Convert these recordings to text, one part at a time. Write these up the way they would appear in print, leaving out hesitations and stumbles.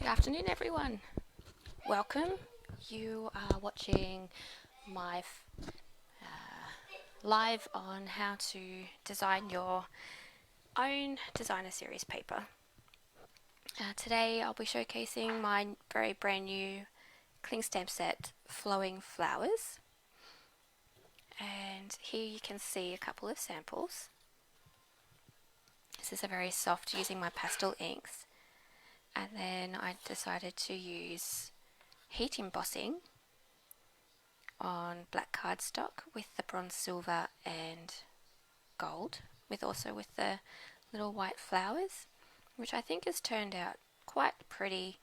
Good afternoon, everyone. Welcome. You are watching my live on how to design your own designer series paper. Today I'll be showcasing my very brand new cling stamp set, Flowing Flowers. And here you can see a couple of samples. This is a very soft, using my pastel inks. And then I decided to use heat embossing on black cardstock with the bronze, silver and gold, with the little white flowers, which I think has turned out quite pretty.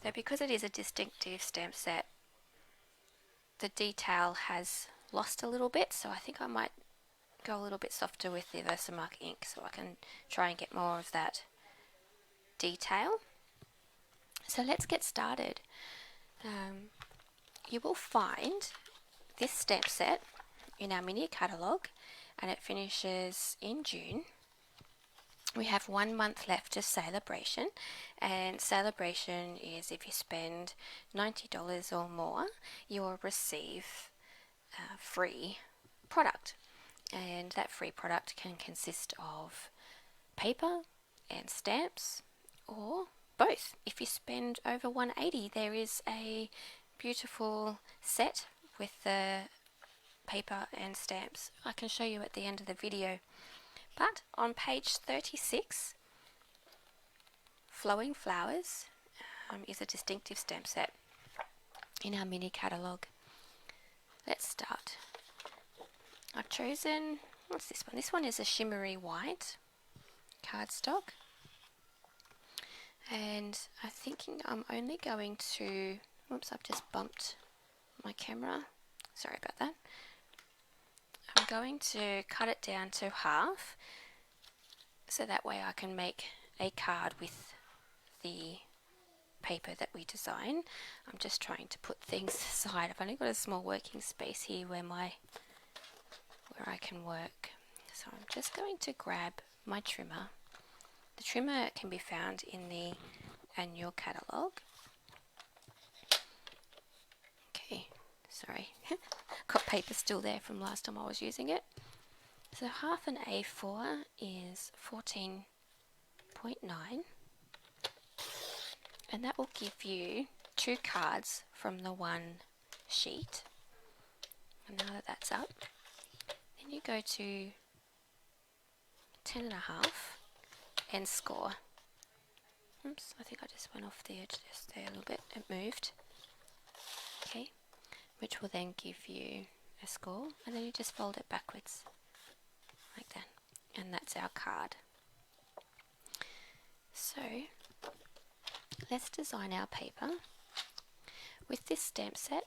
Though because it is a distinctive stamp set, the detail has lost a little bit, so I think I might go a little bit softer with the Versamark ink so I can try and get more of that detail. So let's get started. You will find this stamp set in our mini catalogue, and it finishes in June. We have 1 month left of celebration, and celebration is if you spend $90 or more, you'll receive a free product, and that free product can consist of paper and stamps, or both. If you spend over $180, there is a beautiful set with the paper and stamps I can show you at the end of the video. But on page 36, Flowing Flowers is a distinctive stamp set in our mini catalogue. Let's start. I've chosen, what's this one? This one is a shimmery white cardstock, and I'm thinking I'm only going to, oops, I've just bumped my camera, sorry about that. I'm going to cut it down to half so that way I can make a card with the paper that we design. I'm just trying to put things aside. I've only got a small working space here where I can work. So I'm just going to grab my trimmer. The trimmer can be found in the annual catalogue. Okay, sorry, got paper still there from last time I was using it. So half an A4 is 14.9, and that will give you 2 cards from the one sheet. And now that that's up, then you go to 10.5 and score. Oops, I think I just went off the edge just there a little bit, it moved. Okay, which will then give you a score, and then you just fold it backwards like that, and that's our card. So let's design our paper. With this stamp set,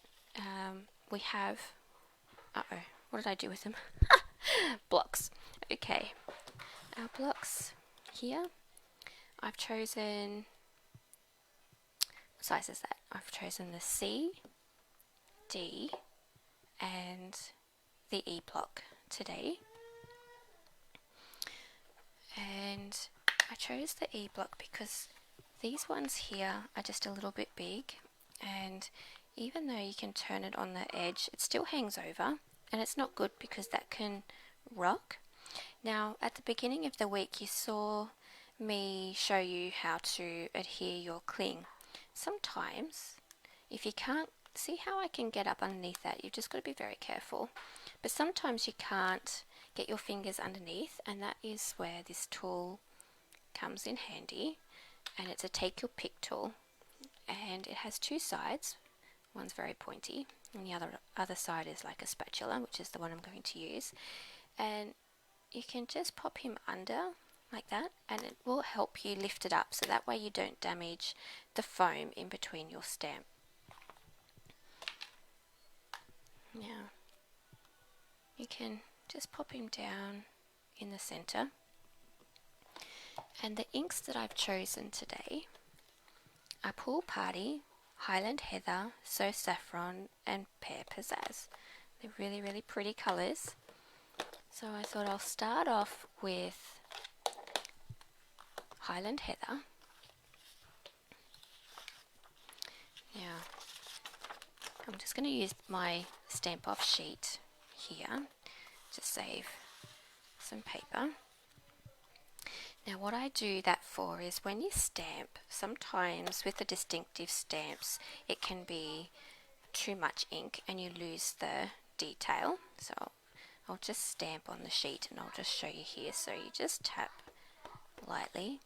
we have, what did I do with them? Blocks. Okay, our blocks here, I've chosen, what size is that? I've chosen the C, D and the E block today, and I chose the E block because these ones here are just a little bit big, and even though you can turn it on the edge, it still hangs over, and it's not good because that can rock. Now at the beginning of the week you saw me show you how to adhere your cling. Sometimes if you can't see how I can get up underneath that, you've just got to be very careful, but sometimes you can't get your fingers underneath, and that is where this tool comes in handy, and it's a take your pick tool, and it has 2 sides. One's very pointy and the other side is like a spatula, which is the one I'm going to use, and you can just pop him under like that, and it will help you lift it up so that way you don't damage the foam in between your stamp. Now you can just pop him down in the center, and the inks that I've chosen today are Pool Party, Highland Heather, So Saffron and Pear Pizzazz. They're really, really pretty colours. So I thought I'll start off with Highland Heather, Now, I'm just going to use my stamp off sheet here to save some paper. Now what I do that for is when you stamp, sometimes with the distinctive stamps it can be too much ink and you lose the detail. So I'll just stamp on the sheet and I'll just show you here. So you just tap lightly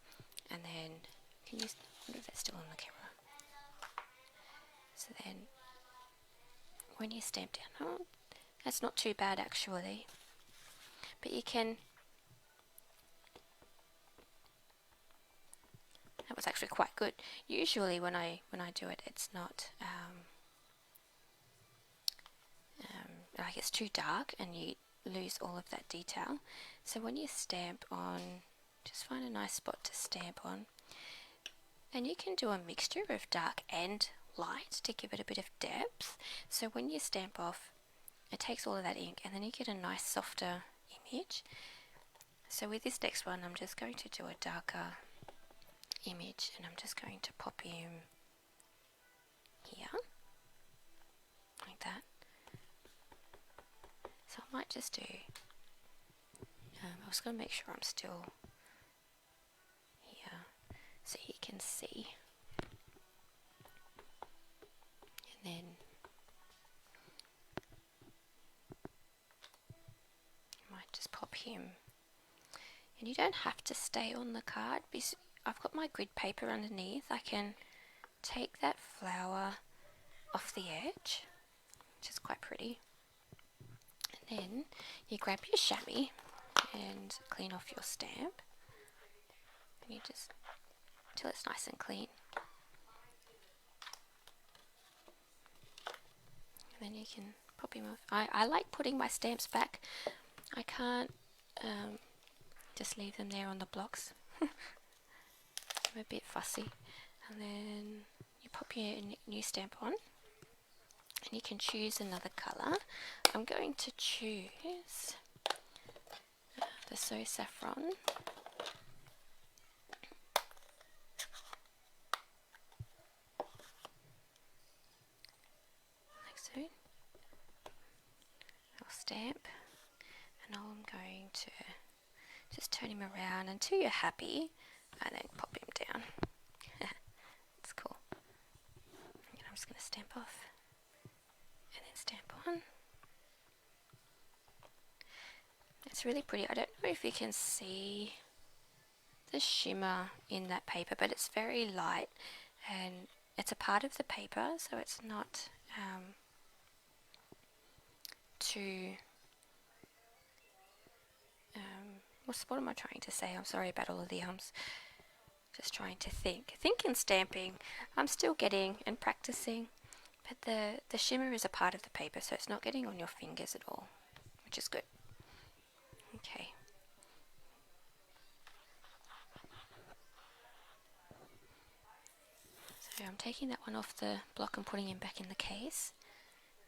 and then, can you, I wonder if it's still on the camera. So then when you stamp down, oh, that's not too bad actually. But you can, that was actually quite good. Usually when I do it, it's not like it's too dark and you lose all of that detail. So when you stamp on, just find a nice spot to stamp on, and you can do a mixture of dark and light to give it a bit of depth. So when you stamp off, it takes all of that ink and then you get a nice softer image. So with this next one, I'm just going to do a darker image and I'm just going to pop him here like that. So I might just do, I was going to make sure I'm still here so you can see, and then I might just pop him, and you don't have to stay on the card because I've got my grid paper underneath. I can take that flower off the edge, which is quite pretty, and then you grab your chamois and clean off your stamp, and you just, till it's nice and clean, and then you can pop him off. I like putting my stamps back. I can't just leave them there on the blocks. I'm a bit fussy. And then you pop your new stamp on and you can choose another colour. I'm going to choose the So Saffron. Like so. I'll stamp and I'm going to just turn him around until you're happy and then pop him down. It's cool. And I'm just going to stamp off and then stamp on. It's really pretty. I don't know if you can see the shimmer in that paper, but it's very light and it's a part of the paper, so it's not too what am I trying to say? I'm sorry about all of the just trying to think in stamping. I'm still getting and practicing, but the shimmer is a part of the paper, so it's not getting on your fingers at all, which is good. Okay. So I'm taking that one off the block and putting him back in the case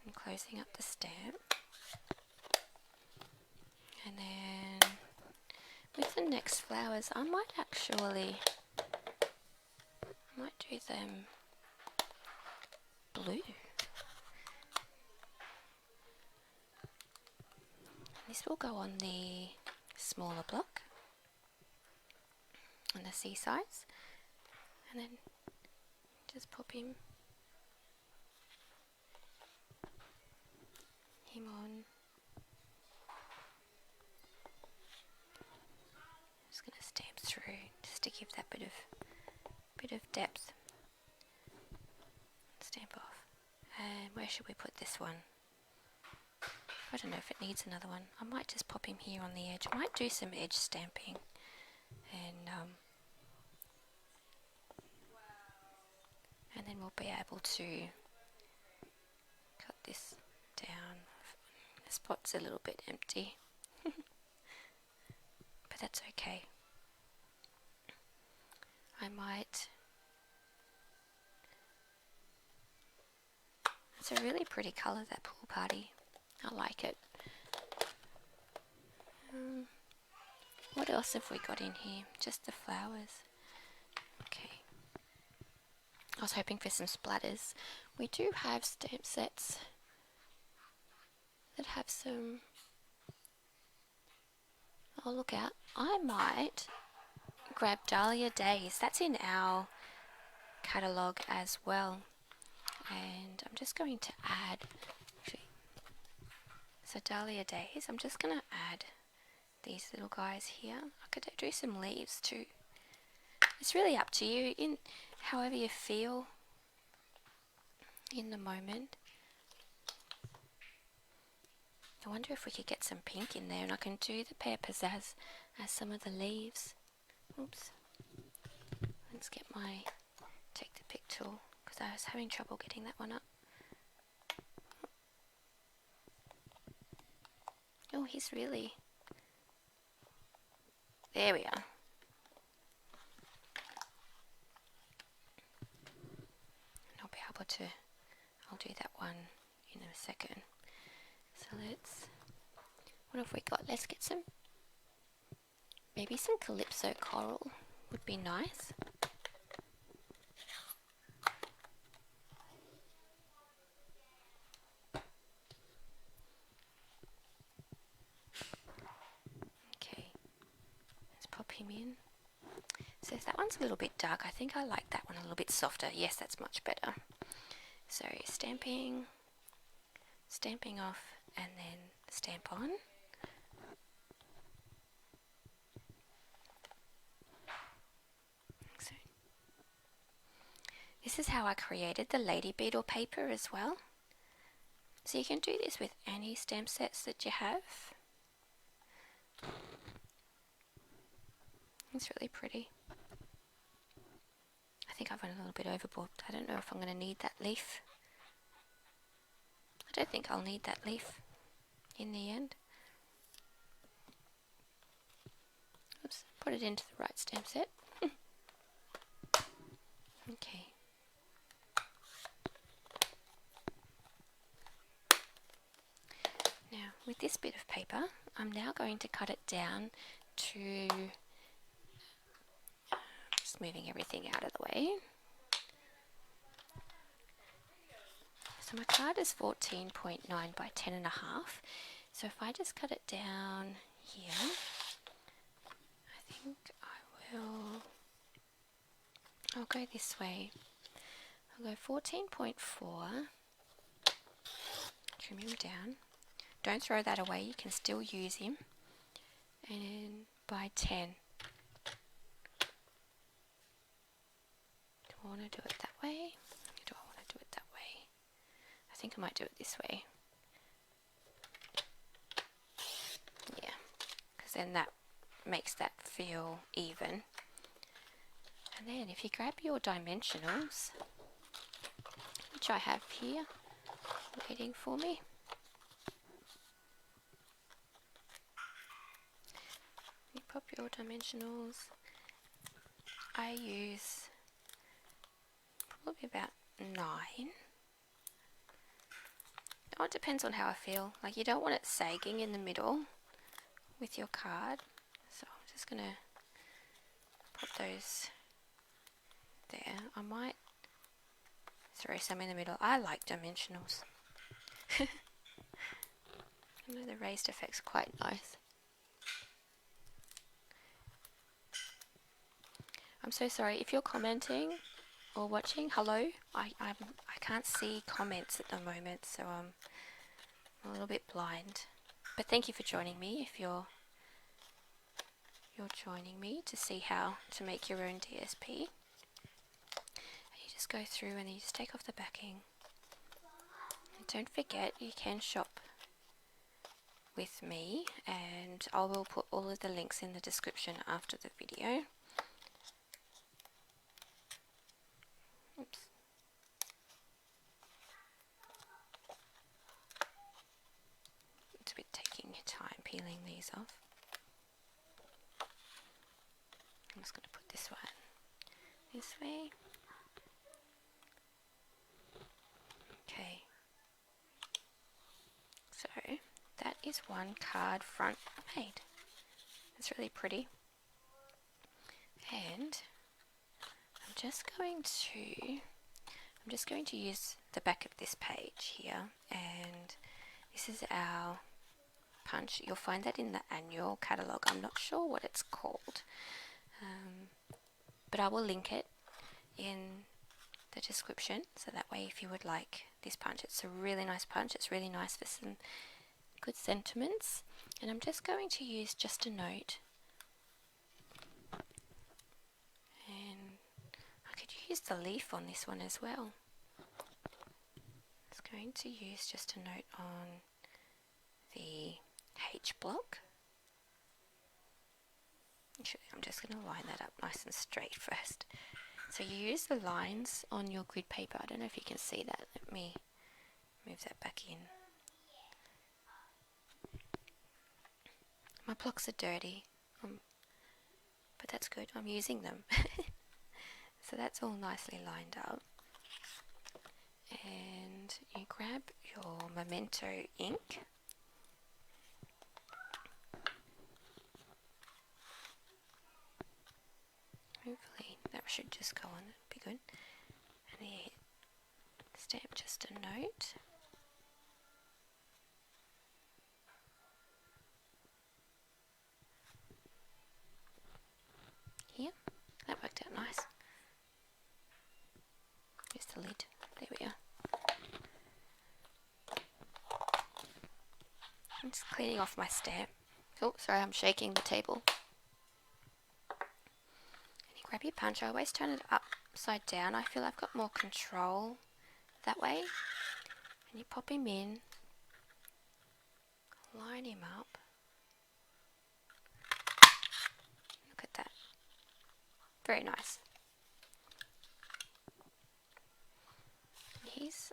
and closing up the stamp. And then with the next flowers, I might do them blue. This will go on the smaller block on the C size, and then just pop him on. Just going to stamp through just to give that bit of depth. Stamp off. And where should we put this one? I don't know if it needs another one. I might just pop him here on the edge. I might do some edge stamping, and then we'll be able to cut this down. The spot's a little bit empty, but that's okay. I might. It's a really pretty colour, that Pool Party. I like it. What else have we got in here? Just the flowers. Okay. I was hoping for some splatters. We do have stamp sets that have some... Oh, look out. I might grab Dahlia Days. That's in our catalogue as well. And I'm just going to add... So Dahlia Days, I'm just going to add these little guys here. I could do some leaves too. It's really up to you, in however you feel in the moment. I wonder if we could get some pink in there, and I can do the pear pizzazz as some of the leaves. Oops. Let's get take the pick tool, because I was having trouble getting that one up. Oh, he's really... There we are. I'll be able to... I'll do that one in a second. So what have we got? Let's get some, maybe some Calypso coral would be nice. Okay, let's pop him in. So if that one's a little bit dark, I think I like that one a little bit softer. Yes, that's much better. So stamping off, and then stamp on. So this is how I created the lady beetle paper as well. So you can do this with any stamp sets that you have. It's really pretty. I think I've went a little bit overboard. I don't know if I'm going to need that leaf. I don't think I'll need that leaf in the end. Oops, put it into the right stamp set. Okay. Now, with this bit of paper, I'm now going to cut it down to... Just moving everything out of the way. So my card is 14.9 by 10.5. So if I just cut it down here, I think I'll go this way. I'll go 14.4, trim him down. Don't throw that away, you can still use him. And by 10. Do I want to do it that way? Or do I want to do it that way? I think I might do it this way. Yeah, because then that makes that feel even. And then if you grab your dimensionals, which I have here waiting for me. You pop your dimensionals. I use probably about 9. Oh, it depends on how I feel. Like, you don't want it sagging in the middle with your card. So I'm just going to put those there. I might throw some in the middle. I like dimensionals. I know the raised effect's quite nice. I'm so sorry if you're commenting or watching. Hello, I can't see comments at the moment, so I'm a little bit blind. But thank you for joining me. If you're joining me to see how to make your own DSP, and you just go through and you just take off the backing. And don't forget, you can shop with me, and I will put all of the links in the description after the video. Oops. It's a bit taking time peeling these off. I'm just going to put this one this way. Okay. So that is one card front made. It's really pretty. And I'm just going to I'm just going to use the back of this page here, and this is our punch. You'll find that in the annual catalogue. I'm not sure what it's called, but I will link it in the description, so that way if you would like this punch, it's a really nice punch. It's really nice for some good sentiments. And I'm just going to use just a note, and I could use the leaf on this one as well. I'm going to use just a note on the H block. Actually, I'm just going to line that up nice and straight first. So you use the lines on your grid paper. I don't know if you can see that. Let me move that back in. My blocks are dirty, but that's good. I'm using them. So that's all nicely lined up. And you grab your Memento ink. Hopefully that should just go on, it'd be good. And you stamp just a note. Here, that worked out nice. Here's the lid, there we are. I'm just cleaning off my stamp. Oh, sorry, I'm shaking the table. And you grab your punch. I always turn it upside down. I feel I've got more control that way. And you pop him in, line him up. Look at that. Very nice.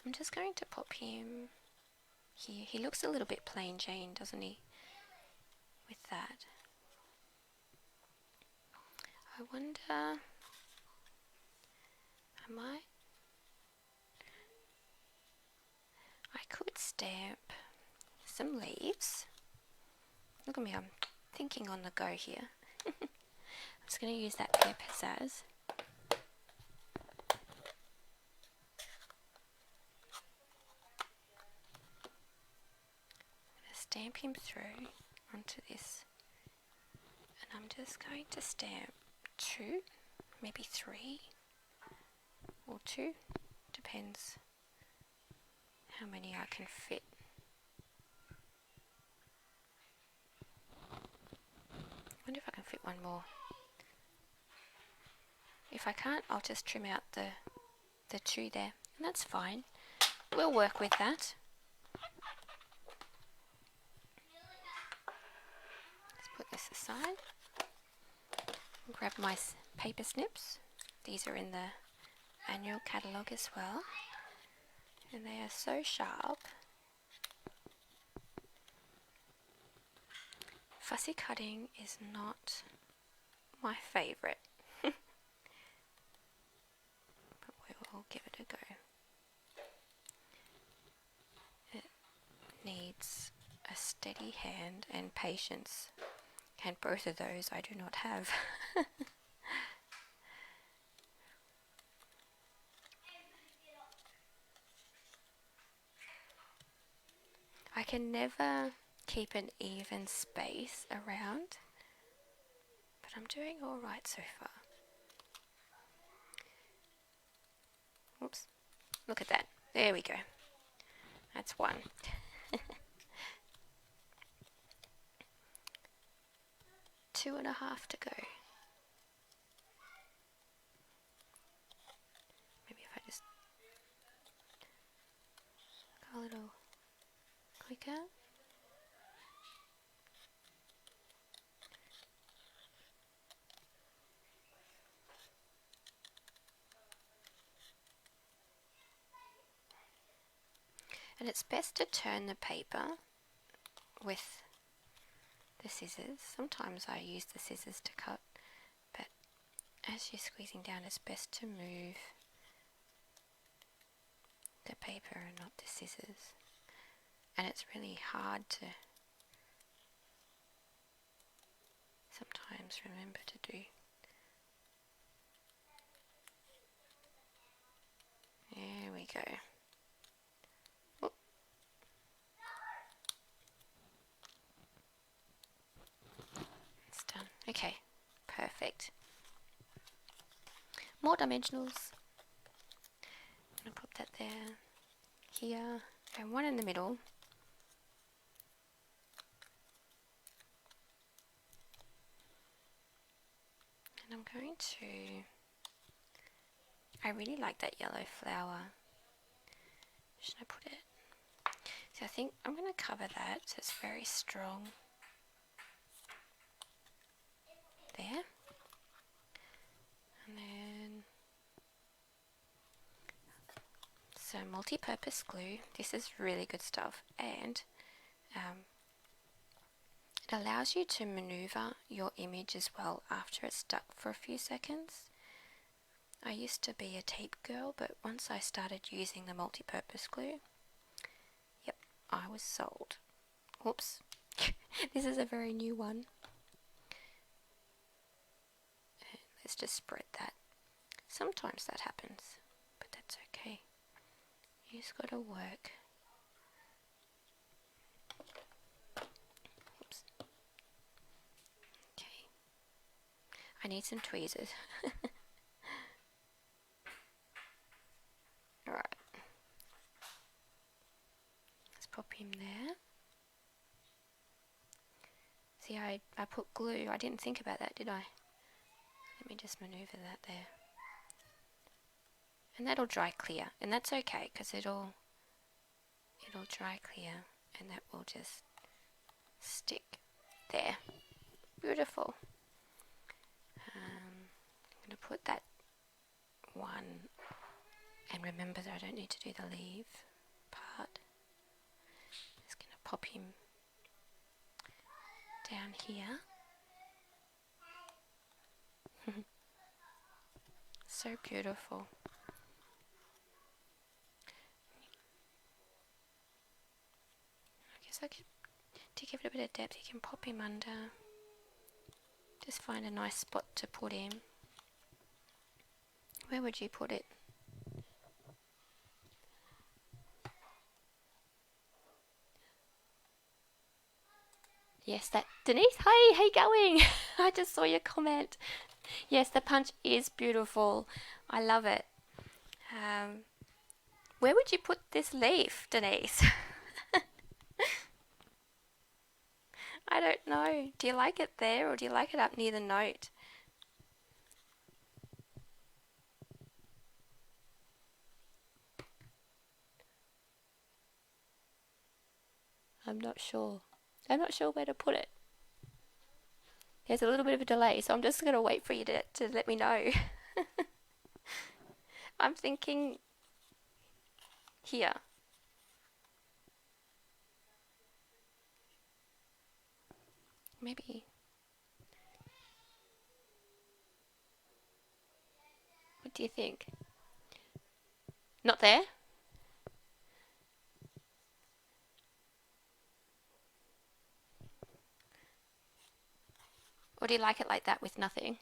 I'm just going to pop him here. He looks a little bit plain Jane, doesn't he? With that. I wonder, I could stamp some leaves. Look at me, I'm thinking on the go here. I'm just going to use that Pear Pizzazz. Stamp him through onto this, and I'm just going to stamp 2, maybe 3 or 2, depends how many I can fit. I wonder if I can fit one more. If I can't, I'll just trim out the 2 there, and that's fine. We'll work with that. Put this aside. Grab my paper snips. These are in the annual catalogue as well, and they are so sharp. Fussy cutting is not my favourite, but we will give it a go. It needs a steady hand and patience, and both of those I do not have. I can never keep an even space around, but I'm doing alright so far. Oops, look at that. There we go. That's one. 2.5 to go. Maybe if I just go a little quicker. And it's best to turn the paper with the scissors. Sometimes I use the scissors to cut, but as you're squeezing down, it's best to move the paper and not the scissors. And it's really hard to sometimes remember to do. There we go. Oh. It's done. Okay, perfect. More dimensionals. I'm going to put that there, here, and one in the middle. And I'm going to... I really like that yellow flower. Should I put it? So I think I'm going to cover that so it's very strong. There. And then some multi-purpose glue. This is really good stuff, and it allows you to maneuver your image as well after it's stuck for a few seconds. I used to be a tape girl, but once I started using the multi-purpose glue, yep, I was sold. Whoops. This is a very new one. And let's just spread that. Sometimes that happens, but that's okay. You just gotta work. Oops. Okay. I need some tweezers. Alright. Let's pop him there. See, I put glue. I didn't think about that, did I? Let me just maneuver that there. And that'll dry clear. And that's okay, because it'll dry clear. And that will just stick there. Beautiful. I'm going to put that one. And remember that I don't need to do the leaf part. Just going to pop him down here. So beautiful. I guess I could, to give it a bit of depth, you can pop him under. Just find a nice spot to put him. Where would you put it? Yes, that Denise, hi, how you going? I just saw your comment. Yes, the punch is beautiful. I love it. Where would you put this leaf, Denise? I don't know. Do you like it there or do you like it up near the note? I'm not sure. I'm not sure where to put it. There's a little bit of a delay, so I'm just going to wait for you to let me know. I'm thinking here. Maybe. What do you think? Not there? Or do you like it like that with nothing?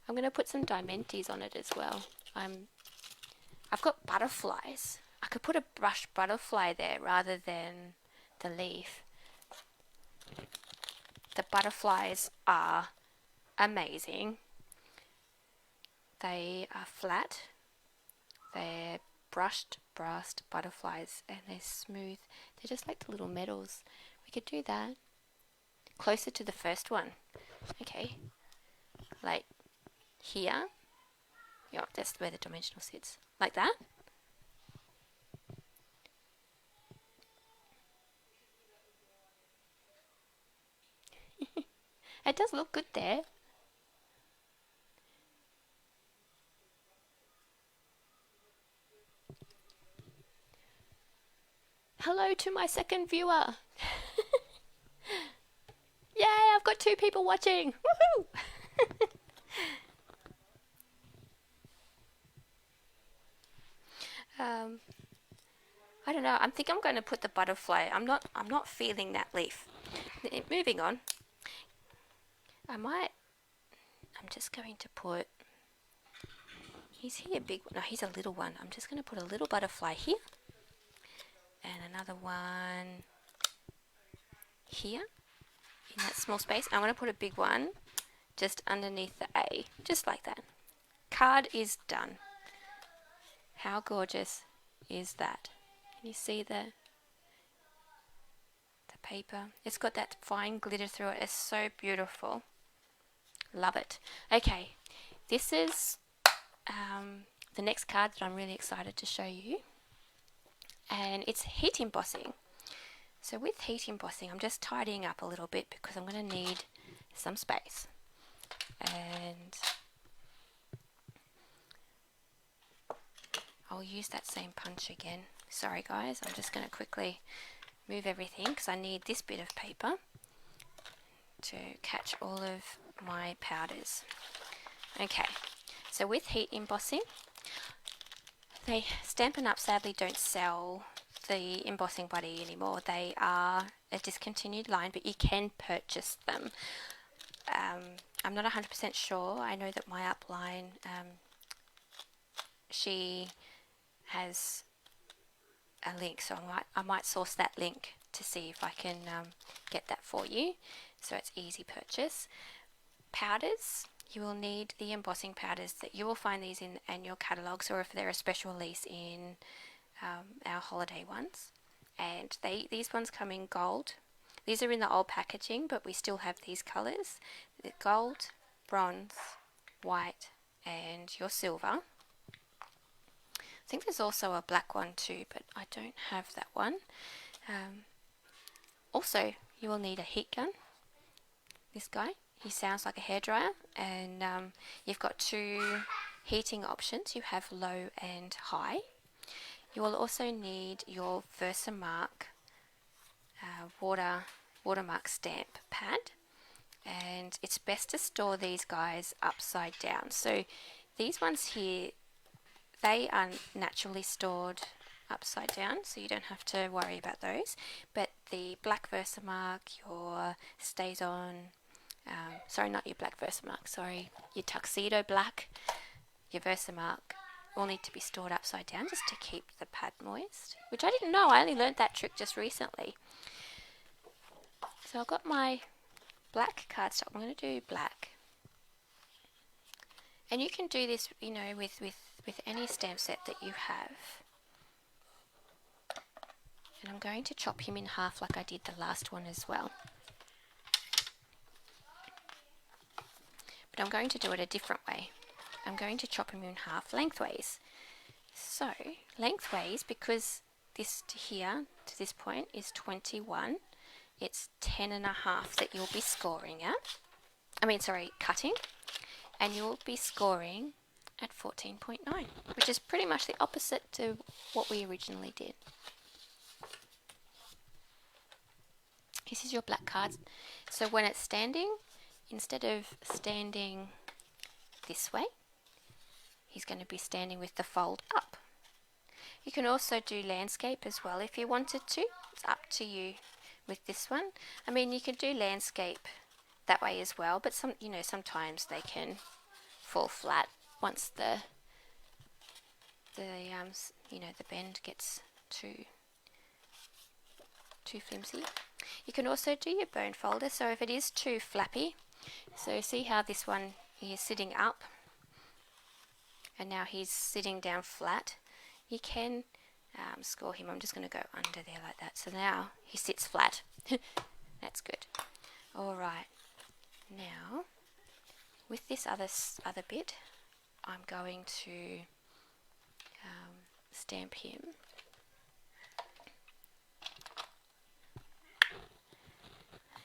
I'm going to put some diamantes on it as well. I've got butterflies. I could put a brushed butterfly there rather than the leaf. The butterflies are amazing. They are flat. They're brushed brass butterflies and they're smooth. They're just like the little medals. We could do that. Closer to the first one. Okay. Like here. Yeah, that's where the dimensional sits. Like that. It does look good there. Hello to my second viewer. Yay, I've got 2 people watching. Woohoo! I don't know. I think I'm going to put the butterfly. I'm not feeling that leaf. Moving on. I'm just going to put Is he a big one? No, he's a little one. I'm just going to put a little butterfly here. And another one here in that small space. I'm going to put a big one just underneath the A. Just like that. Card is done. How gorgeous is that? Can you see the paper? It's got that fine glitter through it. It's so beautiful. Love it. Okay, this is the next card that I'm really excited to show you, and it's heat embossing. So with heat embossing, I'm just tidying up a little bit because I'm going to need some space, and I'll use that same punch again. Sorry guys, I'm just going to quickly move everything because I need this bit of paper to catch all of my powders. Okay, so with heat embossing, Stampinup sadly don't sell the embossing body anymore. They are a discontinued line, but you can purchase them. I'm not 100% sure. I know that my upline, she has a link, so I might source that link to see if I can get that for you, so it's easy purchase. Powders, you will need the embossing powders. That you will find these in annual catalogues, or if they're a special release in our holiday ones. And these ones come in gold. These are in the old packaging, but we still have these colours: the gold, bronze, white, and your silver. I think there's also a black one too, but I don't have that one. Also, you will need a heat gun. This guy, he sounds like a hairdryer, and you've got two heating options. You have low and high. You will also need your Versamark watermark stamp pad, and it's best to store these guys upside down. So these ones here, they are naturally stored upside down, so you don't have to worry about those. But the black Versamark, your stays on, sorry, not your black Versamark, sorry, your tuxedo black, your Versamark, all need to be stored upside down just to keep the pad moist, which I didn't know. I only learned that trick just recently. So I've got my black cardstock. I'm going to do black. And you can do this, you know, with any stamp set that you have. And I'm going to chop him in half like I did the last one as well. But I'm going to do it a different way. I'm going to chop him in half lengthways. So, lengthways, because this to here, to this point, is 21, it's 10.5 that you'll be scoring at. Cutting. And you'll be scoring at 14.9, which is pretty much the opposite to what we originally did. This is your black card. So when it's standing, instead of standing this way, he's going to be standing with the fold up. You can also do landscape as well if you wanted to. It's up to you with this one. I mean, you can do landscape that way as well, but sometimes they can fall flat once the bend gets too flimsy. You can also do your bone folder, so if it is too flappy, so see how this one is sitting up and now he's sitting down flat, you can score him. I'm just going to go under there like that, so now he sits flat. That's good. Alright, now with this other bit, I'm going to stamp him.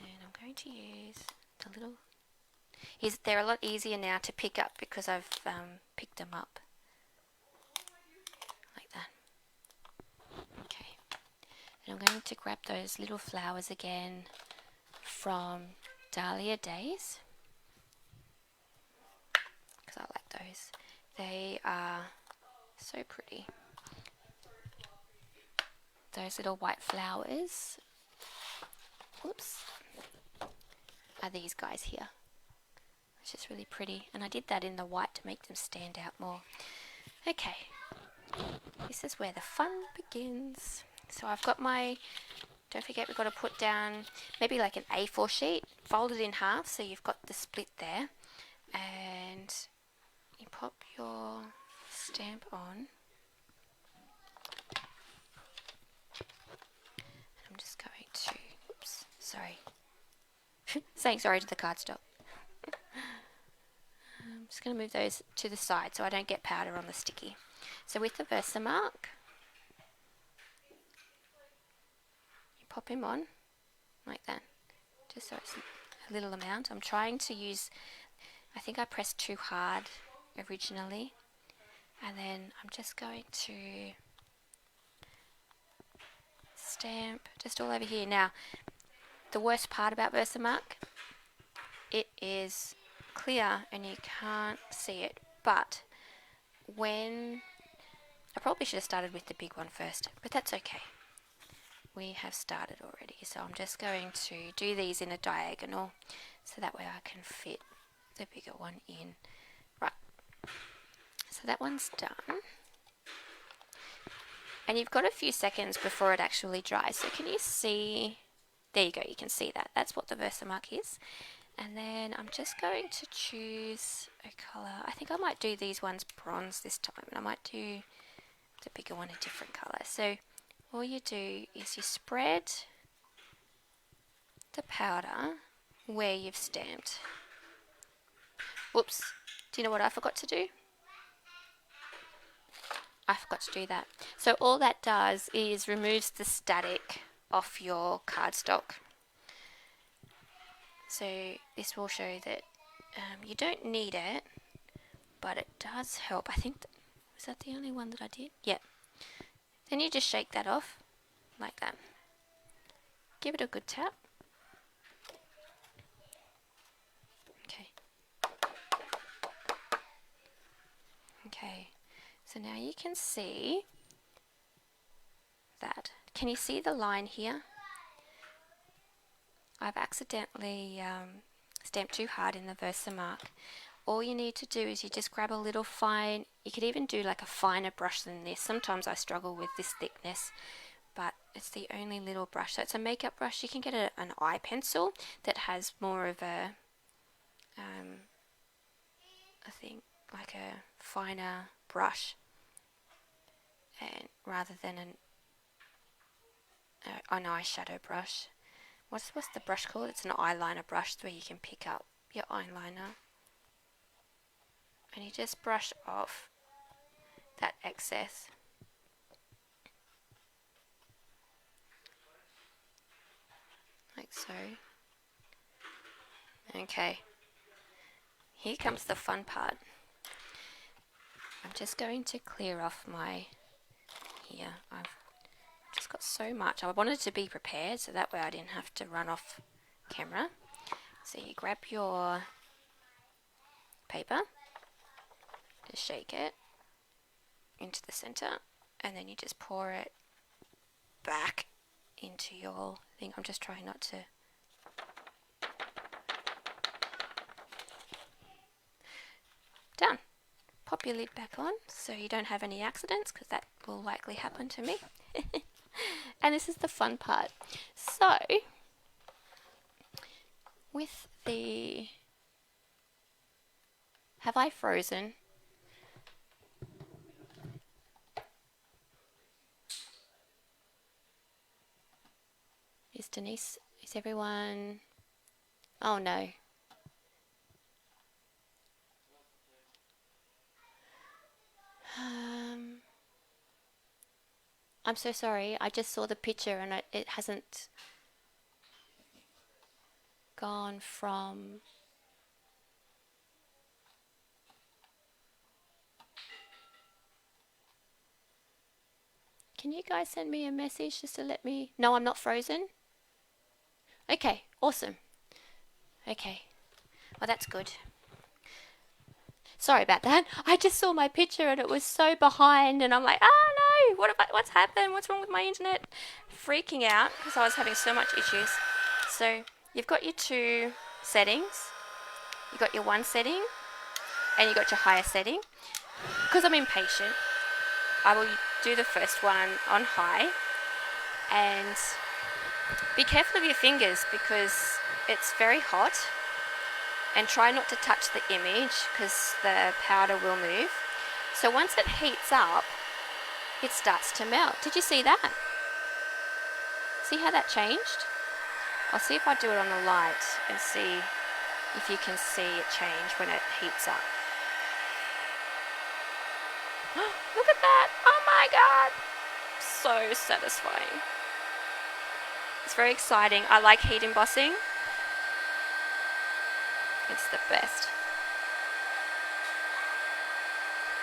And I'm going to use the little... They're a lot easier now to pick up because I've picked them up. Like that. Okay. And I'm going to grab those little flowers again from Dahlia Days, because I like those. They are so pretty. Those little white flowers, whoops, are these guys here. It's just really pretty, and I did that in the white to make them stand out more. Okay, this is where the fun begins. So I've got my, don't forget we've got to put down maybe like an A4 sheet, fold it in half so you've got the split there, and you pop your stamp on. I'm just going to, oops, sorry, saying sorry to the cardstock. I'm just going to move those to the side so I don't get powder on the sticky. So with the Versamark, you pop him on like that, just so it's a little amount. I'm trying to use, I think I pressed too hard originally, and then I'm just going to stamp just all over here. Now, the worst part about Versamark, it is clear and you can't see it, but when, I probably should have started with the big one first, but that's okay. We have started already, so I'm just going to do these in a diagonal so that way I can fit the bigger one in. Right, so that one's done. And you've got a few seconds before it actually dries. So can you see? There you go, you can see that. That's what the Versamark is. And then I'm just going to choose a colour. I think I might do these ones bronze this time, and I might do the bigger one a different colour. So all you do is you spread the powder where you've stamped. Whoops, do you know what I forgot to do? I forgot to do that. So all that does is removes the static off your cardstock. So this will show that you don't need it, but it does help. I think, was that the only one that I did? Yeah. Then you just shake that off like that. Give it a good tap. Okay. Okay. So now you can see that. Can you see the line here? I've accidentally stamped too hard in the Versamark. All you need to do is you just grab a little fine, you could even do like a finer brush than this. Sometimes I struggle with this thickness, but it's the only little brush. So it's a makeup brush. You can get an eye pencil that has more of a, I think like a finer brush, and rather than an eyeshadow brush. What's the brush called? It's an eyeliner brush where you can pick up your eyeliner. And you just brush off that excess. Like so. Okay. Here comes the fun part. I'm just going to clear off my, here, I've just got so much. I wanted to be prepared so that way I didn't have to run off camera. So you grab your paper, just shake it into the center, and then you just pour it back into your thing. I'm just trying not to. Done. Pop your lid back on so you don't have any accidents, because that will likely happen to me. And this is the fun part. So with the, have I frozen? Is Denise, is everyone, oh no. I'm so sorry, I just saw the picture and it hasn't gone from, can you guys send me a message just to let me, no, I'm not frozen? Okay, awesome. Okay, well that's good. Sorry about that. I just saw my picture and it was so behind and I'm like, oh no, what's happened? What's wrong with my internet? Freaking out because I was having so much issues. So you've got your two settings. You've got your one setting and you've got your higher setting. because I'm impatient, I will do the first one on high, and be careful of your fingers because it's very hot, and try not to touch the image because the powder will move. So once it heats up, it starts to melt. Did you see that? See how that changed? I'll see if I do it on the light and see if you can see it change when it heats up. Look at that! Oh my god! So satisfying. It's very exciting. I like heat embossing. It's the best.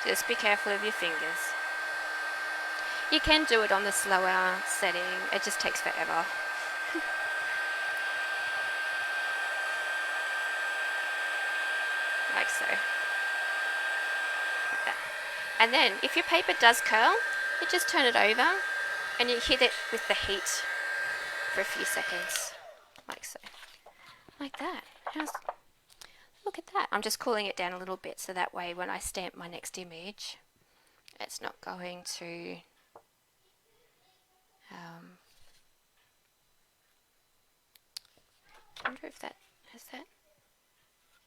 Just be careful of your fingers. You can do it on the slower setting. It just takes forever. Like so. Like that. And then, if your paper does curl, you just turn it over and you hit it with the heat for a few seconds. Like so. Like that. Look at that. I'm just cooling it down a little bit so that way when I stamp my next image, it's not going to I wonder if that has that.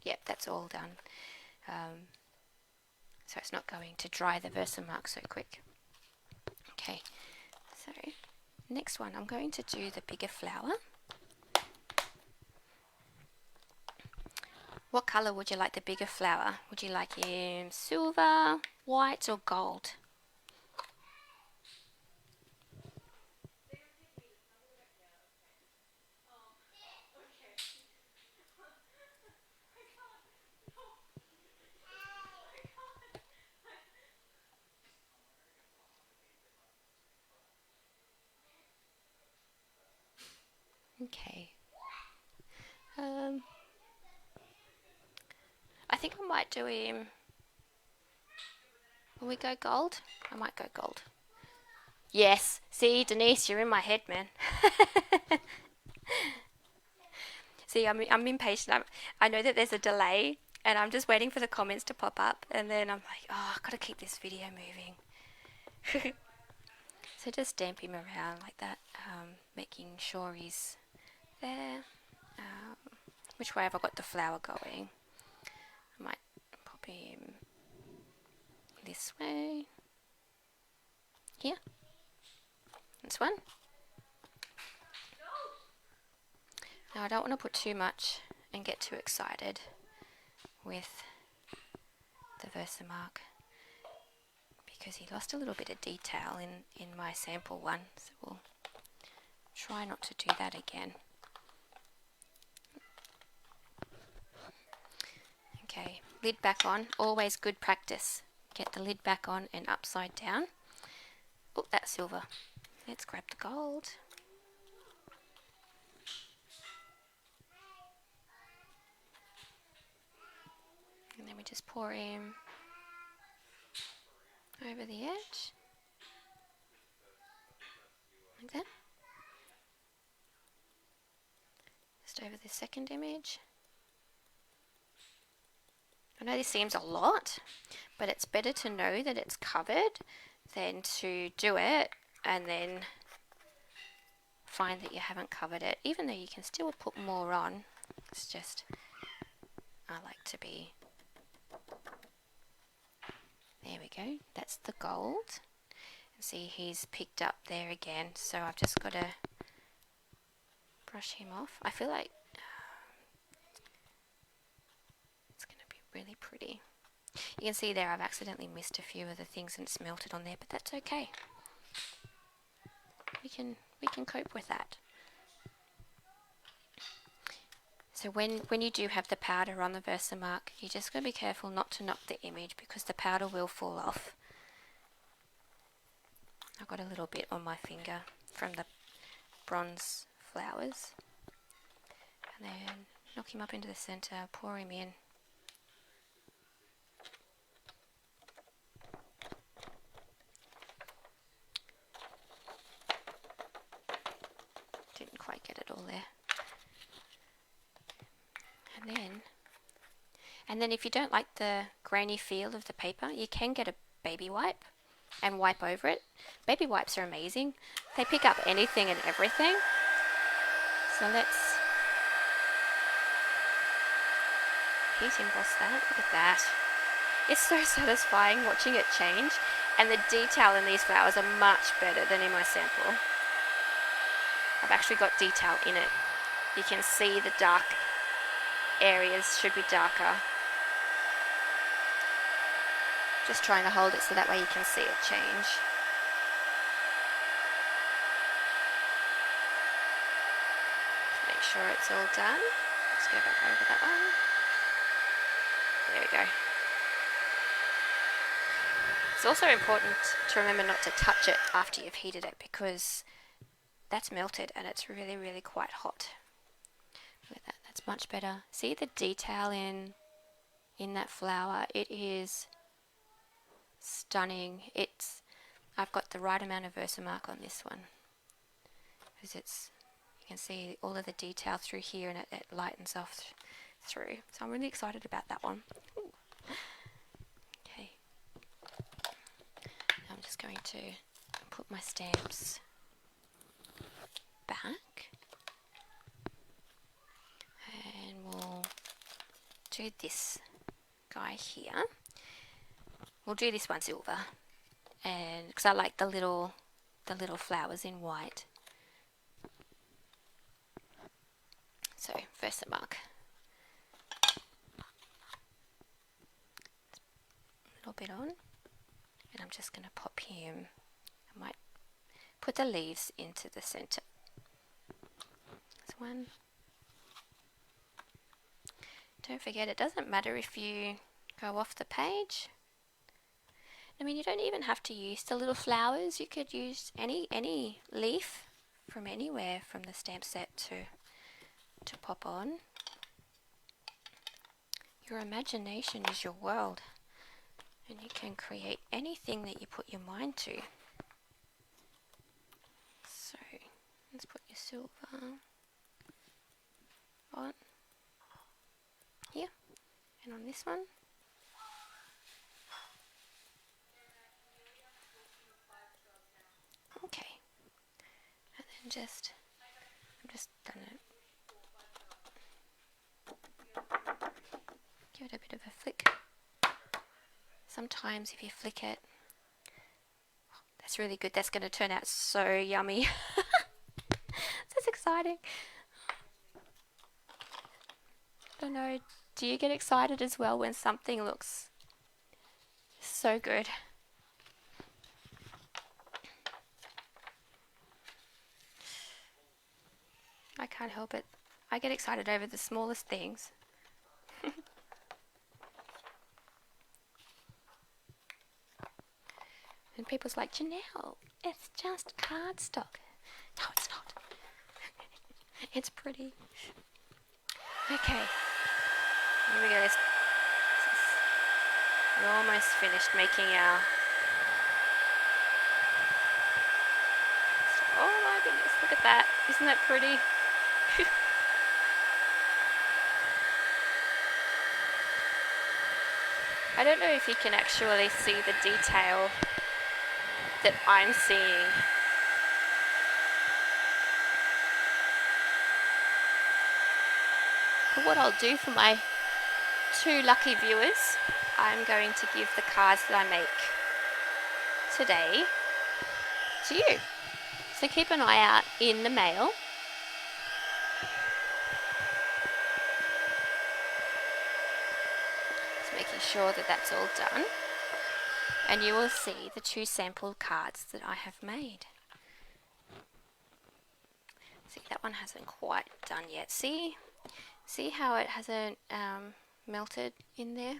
Yep, that's all done. So it's not going to dry the Versamark so quick. Okay, so next one I'm going to do the bigger flower. What colour would you like the bigger flower? Would you like it silver, white or gold? Okay. I think I might do him. Will we go gold? I might go gold. Yes. See, Denise, you're in my head, man. See, I'm impatient. I know that there's a delay, and I'm just waiting for the comments to pop up, and then I'm like, oh, I've got to keep this video moving. So just stamp him around like that, making sure he's there. Which way have I got the flower going? I might pop him this way. Here. This one. Now I don't want to put too much and get too excited with the Versamark because he lost a little bit of detail in my sample one, so we'll try not to do that again. Okay, lid back on, always good practice. Get the lid back on and upside down. Oh, that's silver. Let's grab the gold. And then we just pour him over the edge. Like that. Just over the second image. I know this seems a lot, but it's better to know that it's covered than to do it and then find that you haven't covered it, even though you can still put more on. It's just, I like to be, there we go, that's the gold. And see, he's picked up there again, so I've just got to brush him off. I feel like it's going to be really pretty. You can see there I've accidentally missed a few of the things and it's melted on there, but that's okay. We can cope with that. So when you do have the powder on the Versamark, you just got to be careful not to knock the image because the powder will fall off. I've got a little bit on my finger from the bronze flowers. And then knock him up into the center, pour him in. Didn't quite get it all there. And then if you don't like the grainy feel of the paper, you can get a baby wipe and wipe over it. Baby wipes are amazing. They pick up anything and everything. So let's heat emboss that. Look at that. It's so satisfying watching it change, and the detail in these flowers are much better than in my sample. I've actually got detail in it. You can see the dark areas should be darker. Just trying to hold it so that way you can see it change. Make sure it's all done. Let's go back over that one. There we go. It's also important to remember not to touch it after you've heated it, because that's melted and it's really, really quite hot. Look at that, that's much better. See the detail in that flower? It is stunning. I've got the right amount of Versamark on this one, because you can see all of the detail through here, and it lightens off through. So I'm really excited about that one. Ooh. Okay. Now I'm just going to put my stamps back, and we'll do this guy here. We'll do this one silver, and because I like the little flowers in white. So Versamark, a little bit on, and I'm just going to pop him. I might put the leaves into the center. This one. Don't forget, it doesn't matter if you go off the page. I mean, you don't even have to use the little flowers. You could use any leaf from anywhere from the stamp set to pop on. Your imagination is your world, and you can create anything that you put your mind to. So let's put your silver on here, and on this one. Okay, and then I'm just done it. Give it a bit of a flick. Sometimes if you flick it, that's really good. That's going to turn out so yummy. That's exciting. I don't know, do you get excited as well when something looks so good? I can't help it. I get excited over the smallest things. And people's like, Janelle, it's just cardstock. No, it's not. It's pretty. Okay. Here we go. We're almost finished making our... Oh my goodness, look at that. Isn't that pretty? I don't know if you can actually see the detail that I'm seeing. But what I'll do for my 2 lucky viewers, I'm going to give the cards that I make today to you. So keep an eye out in the mail. Just making sure that that's all done. And you will see the 2 sample cards that I have made. See, that one hasn't quite done yet. See how it hasn't melted in there?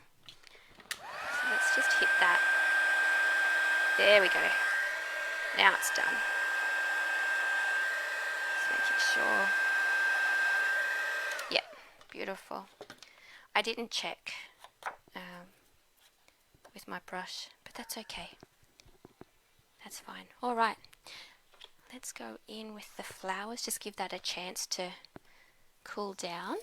So let's just hit that. There we go. Now it's done. Just making sure. Yep, beautiful. I didn't check with my brush, but that's okay. That's fine. All right, let's go in with the flowers. Just give that a chance to cool down.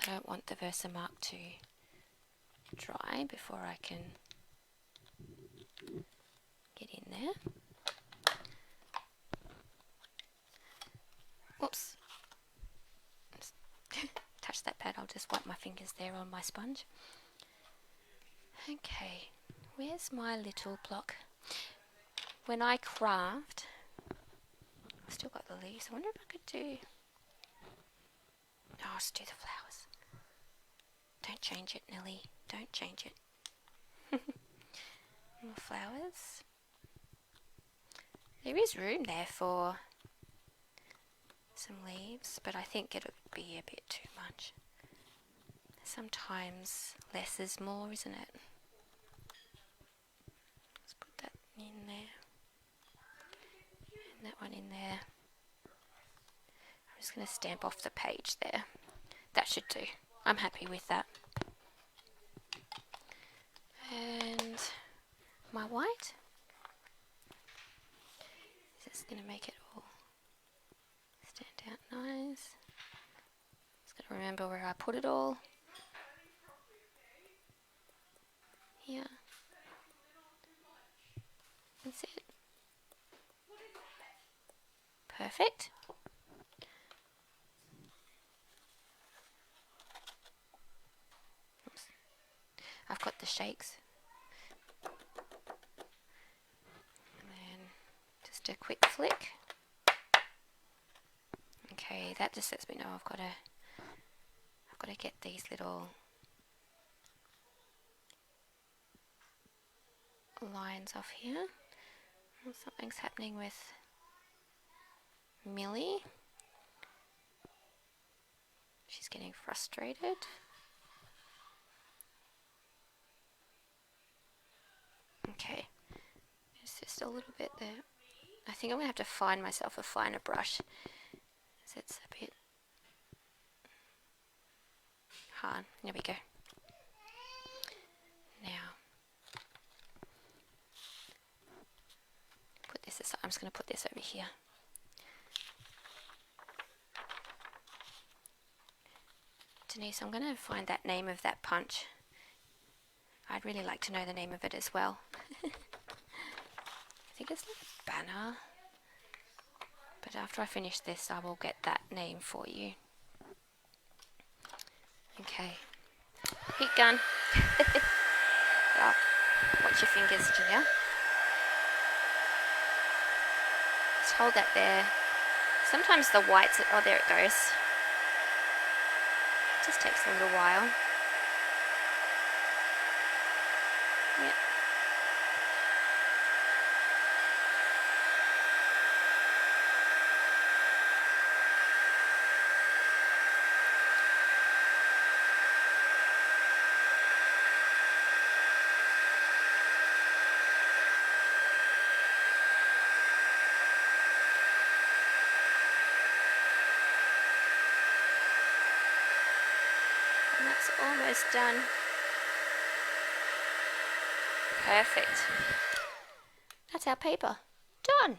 I don't want the Versamark to dry before I can get in there. Oops. Touch that pad. I'll just wipe my fingers there on my sponge. Okay, where's my little block? When I craft, I've still got the leaves. I wonder if I could do... Oh, let's do the flowers. Don't change it, Nelly. Don't change it. More flowers. There is room there for some leaves, but I think it would be a bit too much. Sometimes less is more, isn't it? Let's put that in there. And that one in there. I'm just going to stamp off the page there. That should do. I'm happy with that. And my white. This is going to make it all stand out nice. Just got to remember where I put it all. Here. That's it. Perfect. Oops. I've got the shakes. And then just a quick flick. Okay, that just lets me know I've got to get these little lines off here. Something's happening with Millie. She's getting frustrated. Okay, it's just a little bit there. I think I'm going to have to find myself a finer brush, as it's a bit hard. There we go. Now, put this aside. I'm just going to put this over here. Denise, I'm going to find that name of that punch. I'd really like to know the name of it as well. I think it's like a banner. But after I finish this, I will get that name for you. Okay. Heat gun. Oh, watch your fingers, Junior. Just hold that there. Sometimes the whites... Oh, there it goes. Just takes a little while. Yep. And that's almost done. Perfect. That's our paper. Done.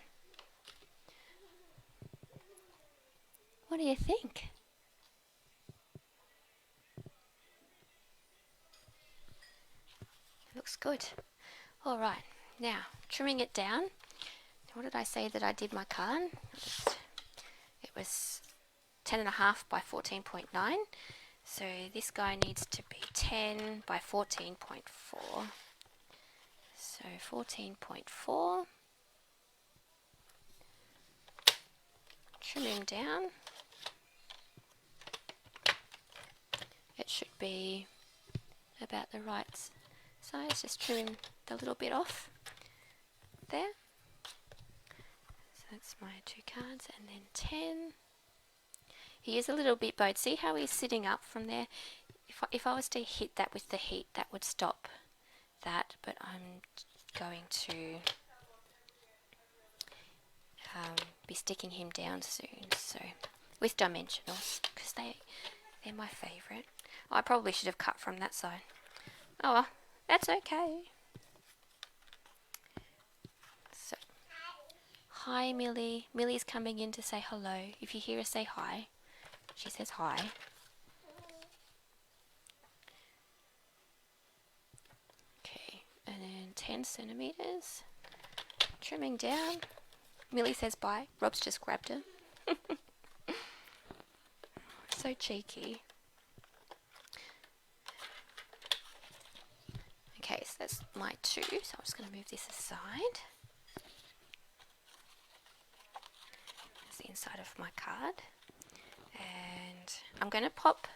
What do you think? Looks good. All right. Now, trimming it down. What did I say that I did my card? It was 10.5 by 14.9. So this guy needs to be 10 by 14.4. So 14.4. Trim him down. It should be about the right size. Just trim him a little bit off there. So that's my two cards, and then 10. He is a little bit bowed. See how he's sitting up from there? If I was to hit that with the heat, that would stop that, but I'm going to be sticking him down soon, so with dimensionals, because they're my favourite. Oh, I probably should have cut from that side. Oh well, that's okay. So, hi Millie. Millie's coming in to say hello. If you hear her say hi, she says hi. centimeters. Trimming down. Millie says bye. Rob's just grabbed her. So cheeky. Okay, so that's my 2. So I'm just going to move this aside. That's the inside of my card. And I'm going to pop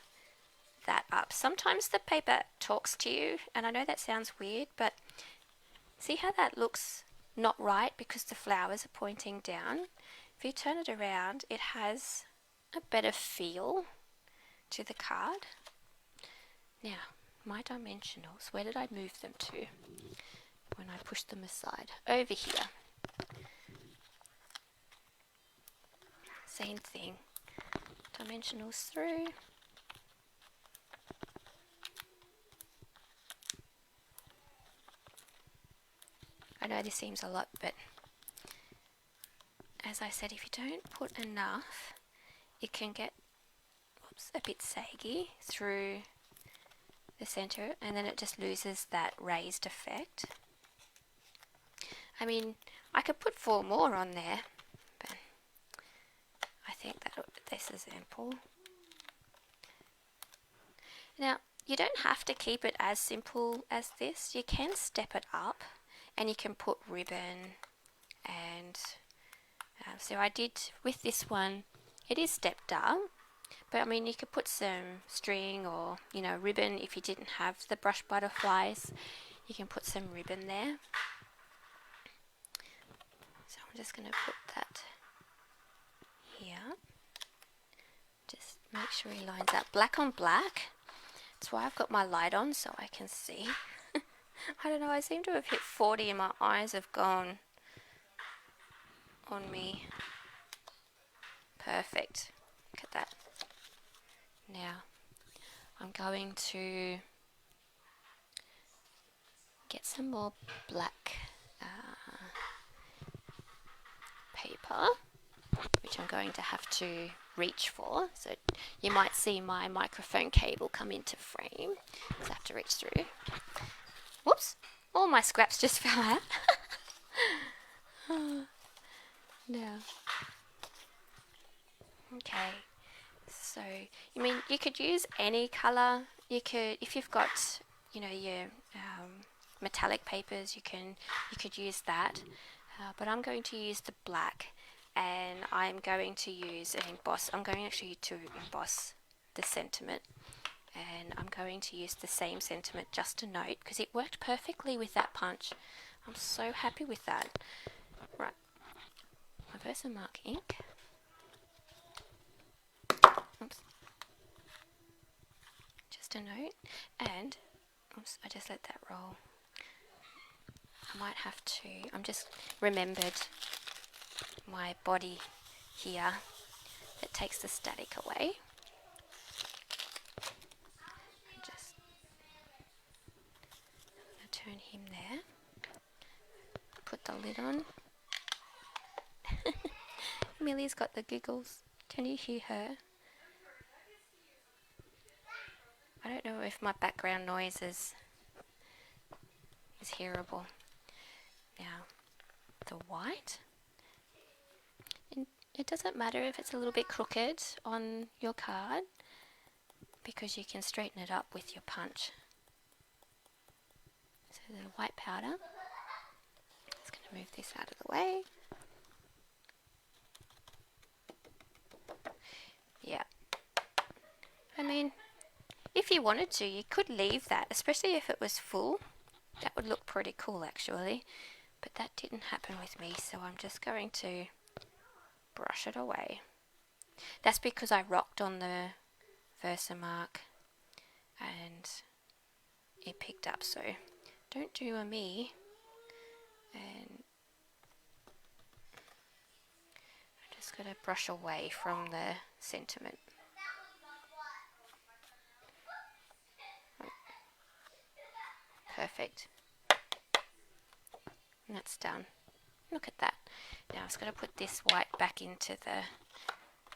that up. Sometimes the paper talks to you, and I know that sounds weird, but see how that looks not right because the flowers are pointing down? If you turn it around, it has a better feel to the card. Now, my dimensionals, where did I move them to when I pushed them aside? Over here. Same thing. Dimensionals through. I know this seems a lot, but as I said, if you don't put enough, it can get a bit saggy through the center, and then it just loses that raised effect. I mean, I could put 4 more on there, but I think that this is ample. Now, you don't have to keep it as simple as this. You can step it up, and you can put ribbon, and so I did with this one. It is stepped up, but I mean you could put some string or ribbon if you didn't have the brush butterflies. You can put some ribbon there. So I'm just going to put that here. Just make sure he lines up black on black. That's why I've got my light on so I can see. I don't know, I seem to have hit 40 and my eyes have gone on me. Perfect. Look at that. Now, I'm going to get some more black paper, which I'm going to have to reach for. So you might see my microphone cable come into frame. So I have to reach through. Whoops! All my scraps just fell out. Now, okay. So, I mean, you could use any colour. You could, if you've got, your metallic papers, you could use that. But I'm going to use the black, and I'm going to use an emboss. I'm going actually to emboss the sentiment, and I'm going to use the same sentiment just to note because it worked perfectly with that punch. I'm so happy with that. Right, my Versamark ink. Oops. Just a note, and oops, I just let that roll. I might have to, I'm just remembered my body here that takes the static away. Just turn him there. Put the lid on. Millie's got the giggles. Can you hear her? I don't know if my background noise is hearable. Now, the white. And it doesn't matter if it's a little bit crooked on your card because you can straighten it up with your punch. So the white powder. Just going to move this out of the way. Yeah. I mean, if you wanted to, you could leave that, especially if it was full. That would look pretty cool actually. But that didn't happen with me, so I'm just going to brush it away. That's because I rocked on the Versamark and it picked up, so don't do a me. And I'm just going to brush away from the sentiment. Perfect. And that's done. Look at that. Now I'm just going to put this white back into the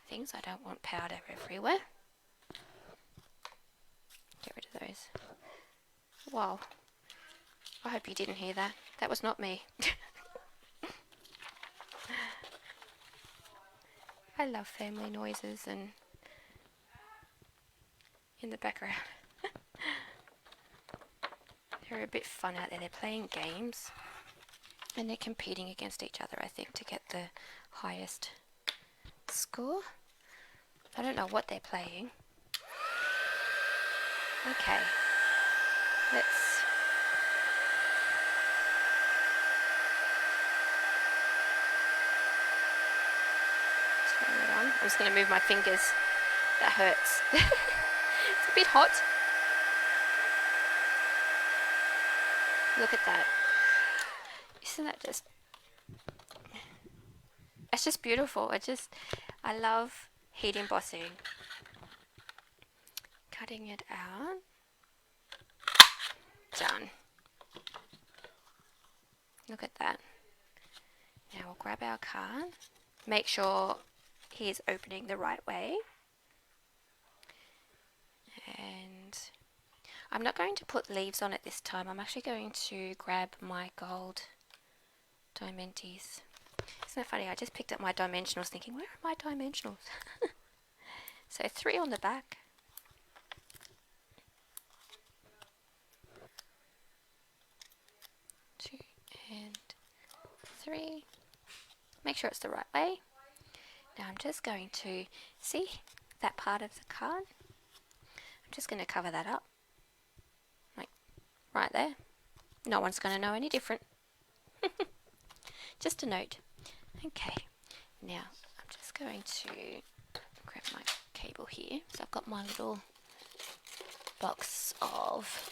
things. I don't want powder everywhere. Get rid of those. Wow. I hope you didn't hear that. That was not me. I love family noises and in the background. They're a bit fun out there. They're playing games and they're competing against each other, I think, to get the highest score. I don't know what they're playing. Okay, let's turn it on. I'm just going to move my fingers. That hurts. It's a bit hot. Look at that. Isn't that just... It's just beautiful. I love heat embossing. Cutting it out. Done. Look at that. Now we'll grab our card. Make sure he is opening the right way. And I'm not going to put leaves on it this time. I'm actually going to grab my gold Dimenties. Isn't it funny? I just picked up my dimensionals thinking, where are my dimensionals? So 3 on the back. 2 and 3. Make sure it's the right way. Now I'm just going to see that part of the card. I'm just going to cover that up. Like right there. No one's going to know any different. Just a note. Okay. Now I'm just going to grab my cable here. So I've got my little box of...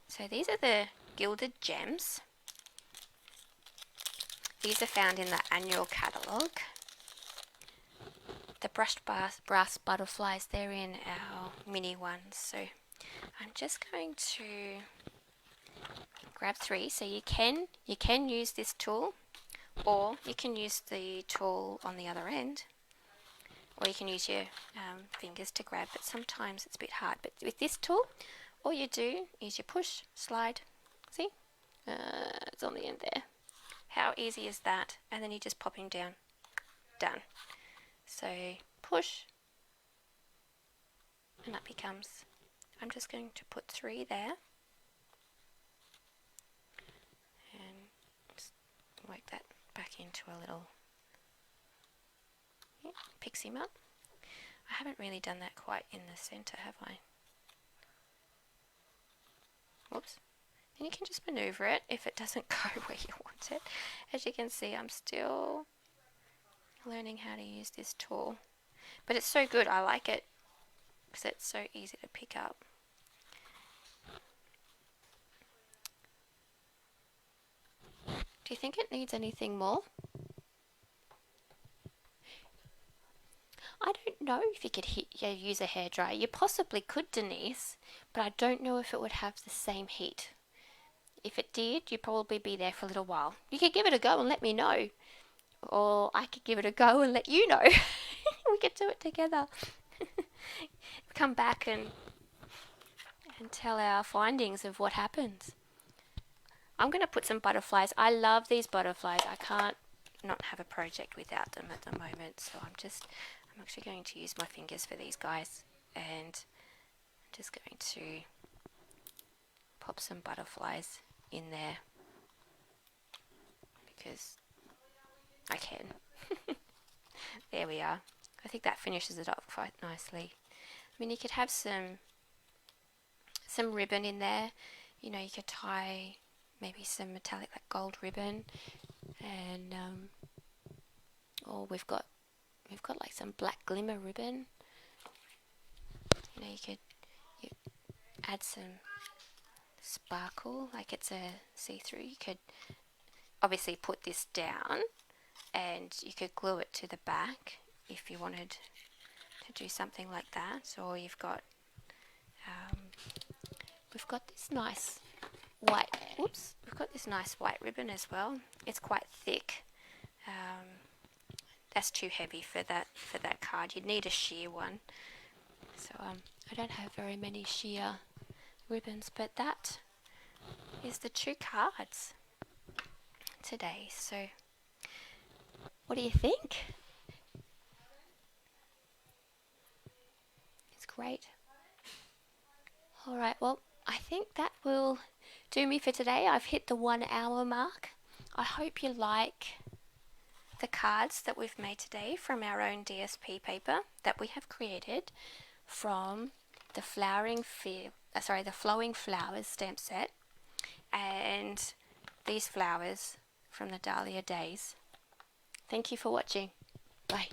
So these are the Gilded Gems. These are found in the annual catalogue. The brushed brass butterflies, they're in our mini ones. So I'm just going to grab 3. So you can use this tool, or you can use the tool on the other end, or you can use your fingers to grab, but sometimes it's a bit hard. But with this tool, all you do is you push, slide, see? It's on the end there. How easy is that? And then you just pop him down. Done. So push, and that becomes... I'm just going to put 3 there. And just work that back into a little... Yeah, picks him up. I haven't really done that quite in the centre, have I? Whoops. And you can just maneuver it if it doesn't go where you want it. As you can see, I'm still learning how to use this tool. But it's so good, I like it, because it's so easy to pick up. Do you think it needs anything more? I don't know if you could use a hairdryer. You possibly could, Denise, but I don't know if it would have the same heat. If it did, you'd probably be there for a little while. You could give it a go and let me know. Or I could give it a go and let you know. We could do it together. Come back and tell our findings of what happens. I'm going to put some butterflies. I love these butterflies. I can't not have a project without them at the moment. So I'm actually going to use my fingers for these guys. And I'm just going to pop some butterflies in there. Because I can. There we are. I think that finishes it up quite nicely. I mean, you could have some ribbon in there. You know, you could tie maybe some metallic like gold ribbon, and or we've got like some black glimmer ribbon. You know, you add some sparkle, like it's a see-through. You could obviously put this down, and you could glue it to the back if you wanted to do something like that. Or we've got this nice white. Oops, we've got this nice white ribbon as well. It's quite thick. That's too heavy for that card. You'd need a sheer one. So I don't have very many sheer ribbons, but that is the 2 cards today. So what do you think? It's great. Alright, well, I think that will do me for today. I've hit the 1 hour mark. I hope you like the cards that we've made today from our own DSP paper that we have created from the the Flowing Flowers stamp set, and these flowers from the Dahlia Days. Thank you for watching. Bye.